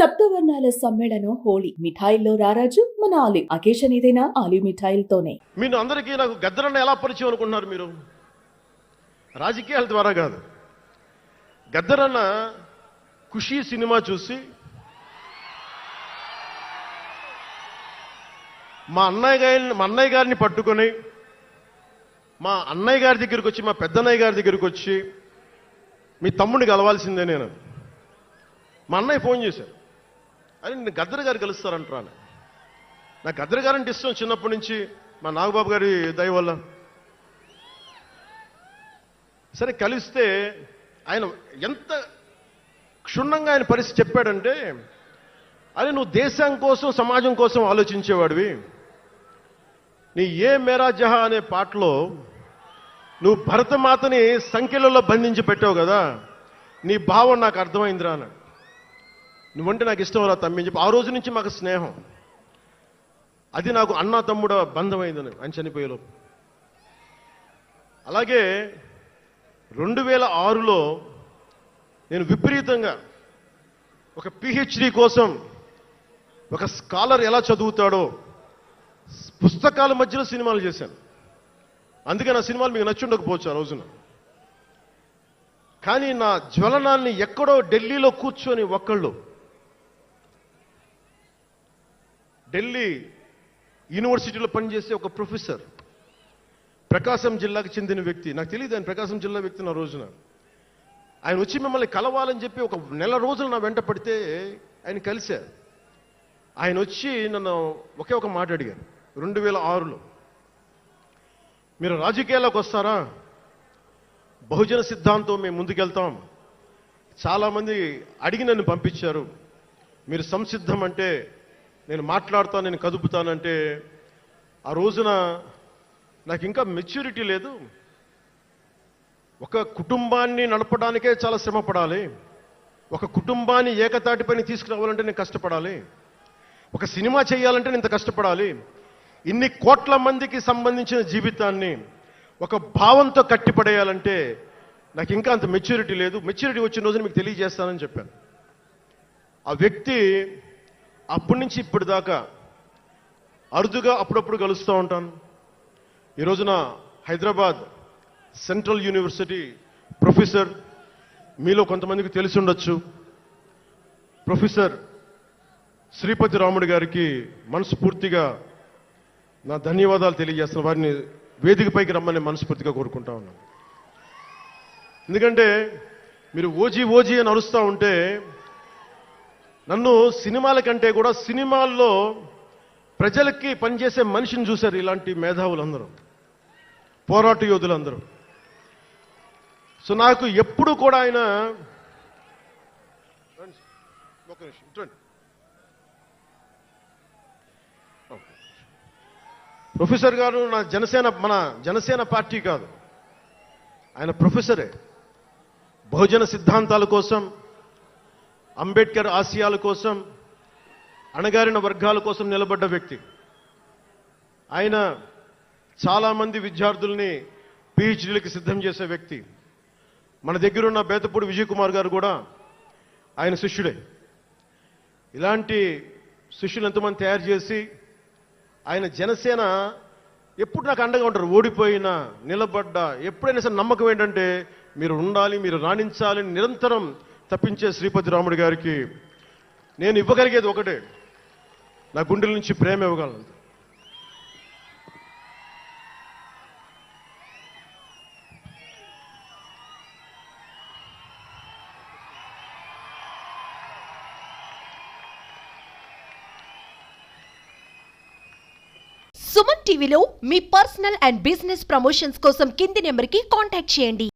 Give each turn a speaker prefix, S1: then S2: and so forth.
S1: సప్తవర్ణాల సమ్మేళనం హోళీ. మిఠాయిల్లో రారాజు మన ఆలివ్. అకేషన్ ఏదైనా ఆలివ్ మిఠాయిలతోనే.
S2: మీరు అందరికీ నాకు గద్దరన్న ఎలా పరిచయం అనుకుంటున్నారు? మీరు రాజకీయాల ద్వారా కాదు. గద్దరన్న ఖుషీ సినిమా చూసి మా అన్నయ్య గారిని పట్టుకొని మా అన్నయ్య గారి దగ్గరికి వచ్చి, మా పెద్దన్నయ్య గారి దగ్గరికి వచ్చి, మీ తమ్ముడిని కలవాల్సిందే నేను. మా అన్నయ్య ఫోన్ చేశారు, అని నేను గద్దర్ గారు కలుస్తారంటారా. నాకు గద్దర్ గారంటే ఇష్టం చిన్నప్పటి నుంచి, మా నాగబాబు గారి దయ వల్ల. సరే కలిస్తే ఆయన ఎంత క్షుణ్ణంగా ఆయన పరిస్థితి చెప్పాడంటే, అది నువ్వు దేశం కోసం సమాజం కోసం ఆలోచించేవాడివి. నీ ఏ మేరా జహా అనే పాటలో నువ్వు భరతమాతని సంఖ్యలలో బంధించి పెట్టావు కదా, నీ భావం నాకు అర్థమైందిరా అన్నాడు. నువ్వంటే నాకు ఇష్టం రా తమ్మి అని చెప్పి ఆ రోజు నుంచి మాకు స్నేహం. అది నాకు అన్నా తమ్ముడు బంధమైందని ఆయన చనిపోయేలోపు. అలాగే 2006లో నేను విపరీతంగా ఒక పిహెచ్డి కోసం ఒక స్కాలర్ ఎలా చదువుతాడో పుస్తకాల మధ్యలో సినిమాలు చేశాను. అందుకే నా సినిమాలు మీకు నచ్చుండకపోవచ్చు ఆ రోజున. కానీ నా జ్వలనాన్ని ఎక్కడో ఢిల్లీలో కూర్చొని ఒక్కళ్ళు, ఢిల్లీ యూనివర్సిటీలో పనిచేసే ఒక ప్రొఫెసర్, ప్రకాశం జిల్లాకు చెందిన వ్యక్తి, నాకు తెలియదు ఆయన ప్రకాశం జిల్లా వ్యక్తి. నా రోజున ఆయన వచ్చి మిమ్మల్ని కలవాలని చెప్పి ఒక నెల రోజులు నా వెంట పడితే ఆయన కలిశారు. ఆయన వచ్చి నన్ను ఒకే ఒక మాట అడిగారు 2006లో, మీరు రాజకీయాల్లోకి వస్తారా? బహుజన సిద్ధాంతం మేము ముందుకెళ్తాం. చాలామంది అడిగి నన్ను పంపించారు. మీరు సంసిద్ధం అంటే నేను మాట్లాడతాను, నేను కదుపుతానంటే, ఆ రోజున నాకు ఇంకా మెచ్యూరిటీ లేదు. ఒక కుటుంబాన్ని నడపడానికే చాలా శ్రమ పడాలి. ఒక కుటుంబాన్ని ఏకతాటిపైన తీసుకురావాలంటే నేను కష్టపడాలి. ఒక సినిమా చేయాలంటే నేను ఇంత కష్టపడాలి. ఇన్ని కోట్ల మందికి సంబంధించిన జీవితాన్ని ఒక భావంతో కట్టిపడేయాలంటే నాకు ఇంకా అంత మెచ్యూరిటీ లేదు. మెచ్యూరిటీ వచ్చిన రోజున మీకు తెలియజేస్తానని చెప్పాను. ఆ వ్యక్తి అప్పటి నుంచి ఇప్పటి దాకా అరుదుగా అప్పుడప్పుడు కలుస్తూ ఉంటాను. ఈ రోజున హైదరాబాద్ సెంట్రల్ యూనివర్సిటీ ప్రొఫెసర్, మీలో కొంతమందికి తెలిసి ఉండొచ్చు, ప్రొఫెసర్ శ్రీపతి రాముడు గారికి మనస్ఫూర్తిగా నా ధన్యవాదాలు తెలియజేస్తున్నాను. వారిని వేదికపైకి రమ్మని మనస్ఫూర్తిగా కోరుకుంటా ఉన్నాను. ఎందుకంటే మీరు ఓజీ ఓజీ అని అరుస్తూ ఉంటే, నన్ను సినిమాల కంటే కూడా సినిమాల్లో ప్రజలకి పనిచేసే మనిషిని చూశారు ఇలాంటి మేధావులందరూ, పోరాట యోధులందరూ. సో నాకు ఎప్పుడు కూడా ఆయన ప్రొఫెసర్ గారు మన జనసేన పార్టీ కాదు, ఆయన ప్రొఫెసరే. బహుజన సిద్ధాంతాల కోసం, అంబేద్కర్ ఆశయాల కోసం, అణగారిన వర్గాల కోసం నిలబడ్డ వ్యక్తి. ఆయన చాలామంది విద్యార్థుల్ని పిహెచ్డీలకి సిద్ధం చేసే వ్యక్తి. మన దగ్గరున్న బేతపూడి విజయ్ కుమార్ గారు కూడా ఆయన శిష్యుడే. ఇలాంటి శిష్యులు ఎంతమంది తయారు చేసి ఆయన జనసేన ఎప్పుడు నాకు అండగా ఉంటారు. ఓడిపోయినా నిలబడ్డా ఎప్పుడైనా సరే నమ్మకం ఏంటంటే మీరు ఉండాలి, మీరు రాణించాలని నిరంతరం తప్పించే శ్రీపతి రాముడు గారికి నేను ఇవ్వగలిగేది ఒకటే, నా గుండెల నుంచి ప్రేమ ఇవ్వగలను.
S3: సుమన్ టీవీలో మీ పర్సనల్ అండ్ బిజినెస్ ప్రమోషన్స్ కోసం కింది నెంబర్కి కాంటాక్ట్ చేయండి.